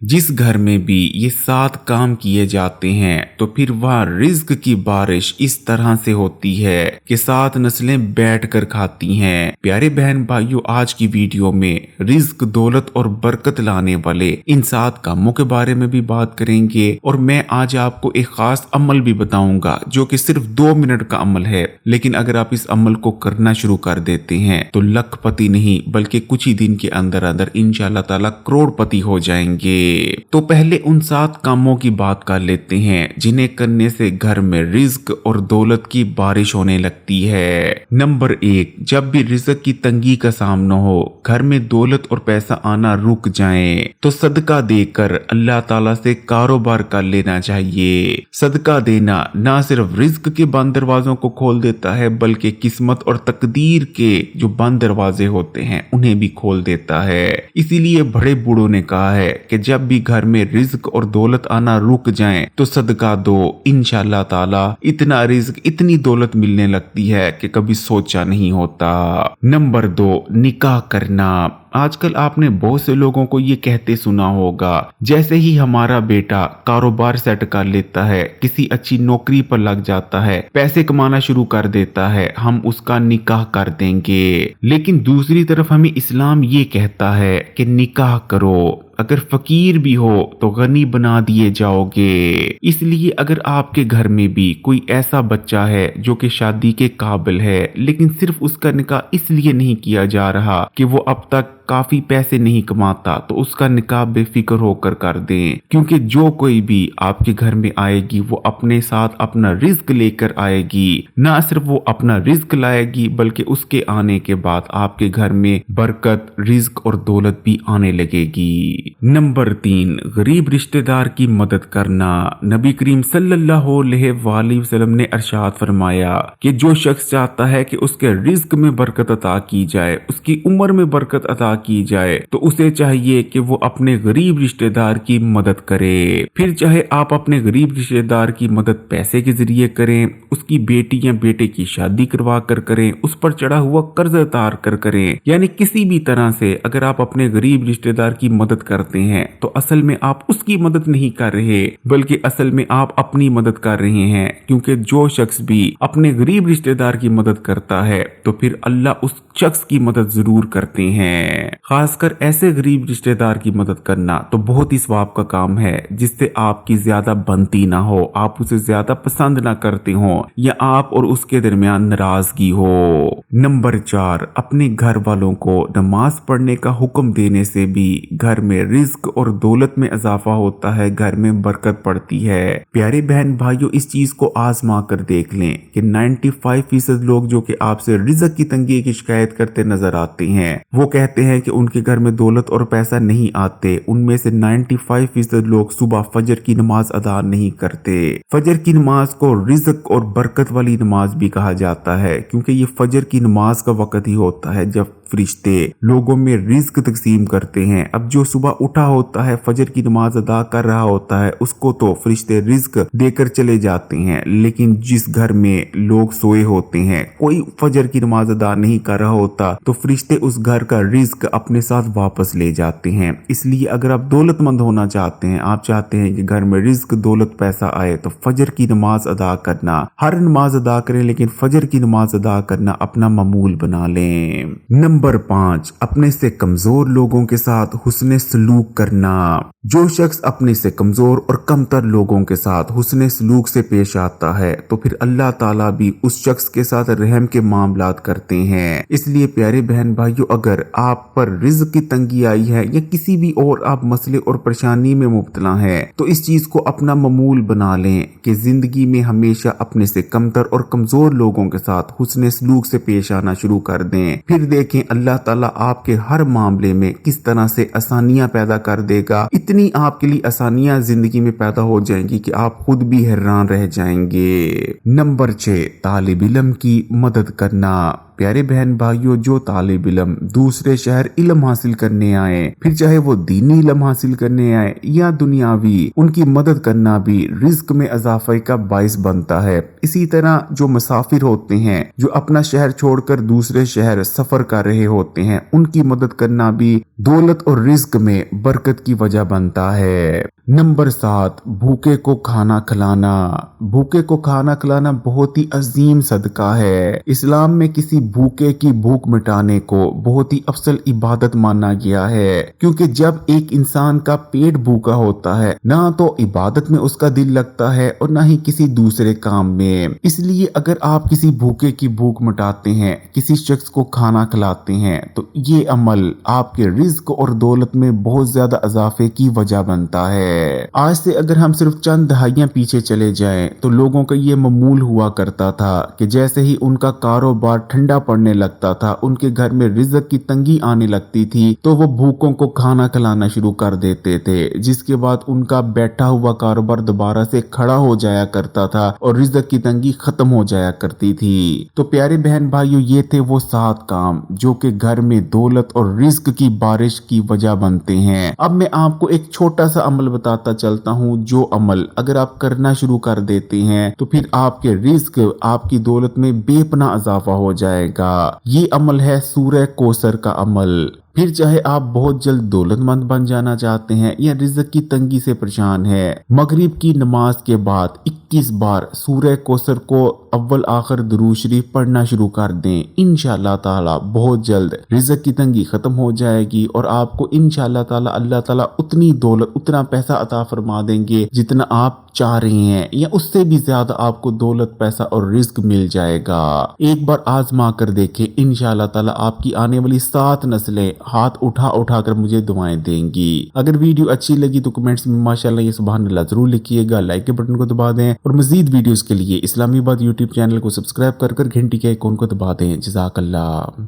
जिस घर में भी ये 7 काम किए जाते हैं तो फिर वहाँ रिज्क की बारिश इस तरह से होती है कि 7 नस्लें बैठकर खाती हैं। प्यारे बहन भाइयों, आज की वीडियो में रिज्क, दौलत और बरकत लाने वाले इन 7 कामों के बारे में भी बात करेंगे और मैं आज आपको एक खास अमल भी बताऊंगा जो कि सिर्फ 2 मिनट का अमल है, लेकिन अगर आप इस अमल को करना शुरू कर देते हैं तो लखपति नहीं बल्कि कुछ ही दिन के अंदर अंदर इंशाअल्लाह ताला करोड़पति हो जाएंगे। तो पहले उन 7 कामों की बात कर लेते हैं जिन्हें करने से घर में रिज्क और दौलत की बारिश होने लगती है। नंबर 1, जब भी रिज्क की तंगी का सामना हो, घर में दौलत और पैसा आना रुक जाए तो सदका देकर अल्लाह ताला से कारोबार कर लेना चाहिए। सदका देना ना सिर्फ रिज्क के बंद दरवाजों को खोल देता है बल्कि किस्मत और तकदीर के जो बंद दरवाजे होते हैं उन्हें भी खोल देता है। इसीलिए बड़े बूढ़ों ने कहा है कि जब भी घर में रिज्क और दौलत आना रुक जाए तो सदका दो, इंशाअल्लाह ताला इतना रिज्क, इतनी दौलत मिलने लगती है कि कभी सोचा नहीं होता। नंबर 2, निकाह करना। आजकल आपने बहुत से लोगों को ये कहते सुना होगा, जैसे ही हमारा बेटा कारोबार सेट कर लेता है, किसी अच्छी नौकरी पर लग जाता है, पैसे कमाना शुरू कर देता है, हम उसका निकाह कर देंगे। लेकिन दूसरी तरफ हमें इस्लाम ये कहता है कि निकाह करो, अगर फकीर भी हो तो गनी बना दिए जाओगे। इसलिए अगर आपके घर में भी कोई ऐसा बच्चा है जो कि शादी के काबिल है लेकिन सिर्फ उसका निकाह इसलिए नहीं किया जा रहा कि वो अब तक काफी पैसे नहीं कमाता, तो उसका निकाह बेफिक्र होकर कर दें, क्योंकि जो कोई भी आपके घर में आएगी वो अपने साथ अपना रिज्क लेकर आएगी। ना सिर्फ वो अपना रिज्क लाएगी बल्कि उसके आने के बाद आपके घर में बरकत, रिज्क और दौलत भी आने लगेगी। नंबर 3, गरीब रिश्तेदार की मदद करना। नबी करीम सल्लल्लाहु अलैहि वसल्लम ने इरशाद फरमाया कि जो शख्स चाहता है कि उसके रिज्क में बरकत अता की जाए, उसकी उम्र में बरकत अता की जाए, तो उसे चाहिए कि वो अपने गरीब रिश्तेदार की मदद करे। फिर चाहे आप अपने गरीब रिश्तेदार की मदद पैसे के जरिए करें, उसकी बेटी या बेटे की शादी करवा कर करें, उस पर चढ़ा हुआ कर्ज उतार कर करें, यानी किसी भी तरह से अगर आप अपने गरीब रिश्तेदार की मदद करते हैं तो असल में आप उसकी मदद नहीं कर रहे बल्कि असल में आप अपनी मदद कर रहे हैं। क्योंकि जो शख्स भी अपने गरीब रिश्तेदार की मदद करता है तो फिर अल्लाह उस शख्स की मदद जरूर करते हैं। खासकर ऐसे गरीब रिश्तेदार की मदद करना तो बहुत ही सवाब का काम है जिससे आपकी ज्यादा बनती ना हो, आप उसे ज्यादा पसंद ना करते हो या आप और उसके दरमियान नाराजगी हो। नंबर 4, अपने घर वालों को नमाज पढ़ने का हुक्म देने से भी घर में रिज्क और दौलत में इजाफा होता है, घर में बरकत पड़ती है। प्यारे बहन भाइयों, इस चीज को आजमा कर देख लें कि 95% लोग जो कि आपसे रिज्क की तंगी की शिकायत करते नजर आते हैं, वो कहते हैं कि उनके घर में दौलत और पैसा नहीं आते। उनमें से 95% लोग सुबह फजर की नमाज अदा नहीं करते। फजर की नमाज को रिज्क और बरकत वाली नमाज भी कहा जाता है क्योंकि ये फजर की नमाज का वक्त ही होता है जब फरिश्ते लोगों में रिज्क तकसीम करते हैं। अब जो सुबह उठा होता है, फजर की नमाज अदा कर रहा होता है, उसको तो फरिश्ते रिज्क देकर चले जाते हैं, लेकिन जिस घर में लोग सोए होते हैं, कोई फजर की नमाज अदा नहीं कर रहा होता, तो फरिश्ते उस घर का रिज्क अपने साथ वापस ले जाते हैं। इसलिए अगर आप दौलतमंद होना चाहते हैं, आप चाहते हैं कि घर में रिज्क, दौलत, पैसा आए, तो फजर की नमाज अदा करना, हर नमाज अदा करें लेकिन फजर की नमाज अदा करना अपना मामूल बना लें। नंबर 5, अपने से कमजोर लोगों के साथ हुस्ने सलूक करना। जो शख्स अपने से कमजोर और कमतर लोगों के साथ हुस्ने सलूक से पेश आता है तो फिर अल्लाह ताला भी उस शख्स के साथ रहम के मामलात करते हैं। इसलिए प्यारे बहन भाइयों, अगर आप पर रिज्क की तंगी आई है या किसी भी और आप मसले और परेशानी में मुब्तला हैं तो इस चीज को अपना मामूल बना लें कि जिंदगी में हमेशा अपने से कमतर और कमजोर लोगों के साथ हुस्ने सलूक से पेश आना शुरू कर दें। फिर देखें अल्लाह ताला आपके हर मामले में किस तरह से आसानियां पैदा कर देगा। इतनी आपके लिए आसानियां जिंदगी में पैदा हो जाएंगी कि आप खुद भी हैरान रह जाएंगे। नंबर 6, तालिब इल्म की मदद करना। प्यारे बहन भाइयों, जो तालिब इल्म दूसरे शहर इल्म हासिल करने आए, फिर चाहे वो दीनी इल्म हासिल करने आए या दुनियावी, उनकी मदद करना भी रिज्क में इजाफे का बाइस बनता है। इसी तरह जो मुसाफिर होते हैं, जो अपना शहर छोड़कर दूसरे शहर सफर कर रहे होते हैं, उनकी मदद करना भी दौलत और रिज्क में बरकत की वजह बनता है। नंबर 7, भूखे को खाना खिलाना। भूखे को खाना खिलाना बहुत ही अजीम सदका है। इस्लाम में किसी भूखे की भूख मिटाने को बहुत ही अफसल इबादत माना गया है, क्योंकि जब एक इंसान का पेट भूखा होता है, ना तो इबादत में उसका दिल लगता है और ना ही किसी दूसरे काम में। इसलिए अगर आप किसी भूखे की भूख मिटाते हैं, किसी शख्स को खाना खिलाते हैं, तो ये अमल आपके रिज्क और दौलत में बहुत ज्यादा इजाफे की वजह बनता है। आज से अगर हम सिर्फ चंद दहाइयां पीछे चले जाएं, तो लोगों का ये मामूल हुआ करता था कि जैसे ही उनका कारोबार ठंडा पड़ने लगता था, उनके घर में रिज़्क की तंगी आने लगती थी, तो वो भूखों को खाना खिलाना शुरू कर देते थे, जिसके बाद उनका बैठा हुआ कारोबार दोबारा से खड़ा हो जाया करता था और रिज़्क की तंगी खत्म हो जाया करती थी। तो प्यारे बहन भाइयों, ये थे वो 7 काम जो कि घर में दौलत और रिज़्क की बारिश की वजह बनते हैं। अब मैं आपको एक छोटा सा अमल बताता चलता हूँ, जो अमल अगर आप करना शुरू कर देते हैं तो फिर आपके रिज्क, आपकी दौलत में बेपना इजाफा हो जाएगा। ये अमल है सूरह कौसर का अमल। फिर चाहे आप बहुत जल्द दौलतमंद बन जाना चाहते हैं या रिज़्क की तंगी से परेशान है, मगरिब की नमाज के बाद 21 बार सूरह कौसर को अव्वल आखिर दुरूद शरीफ पढ़ना शुरू कर दें। इंशाअल्लाह ताला बहुत जल्द रिज़्क की तंगी खत्म हो जाएगी और आपको इंशाअल्लाह ताला अल्लाह ताला उतनी दौलत, उतना पैसा अता फरमा देंगे जितना आप चाह रहे हैं, या उससे भी ज्यादा आपको दौलत, पैसा और रिज़्क मिल जाएगा। एक बार आजमा कर देखें, इंशाअल्लाह ताला आपकी आने वाली 7 नस्लें हाथ उठा उठा कर मुझे दुआएं देंगी। अगर वीडियो अच्छी लगी तो कमेंट्स में माशाल्लाह या सुभान अल्लाह जरूर लिखिएगा, लाइक के बटन को दबा दें और मजीद वीडियोस के लिए इस्लामी बात यूट्यूब चैनल को सब्सक्राइब कर घंटी के आइकॉन को दबा दें। जज़ाकल्लाह।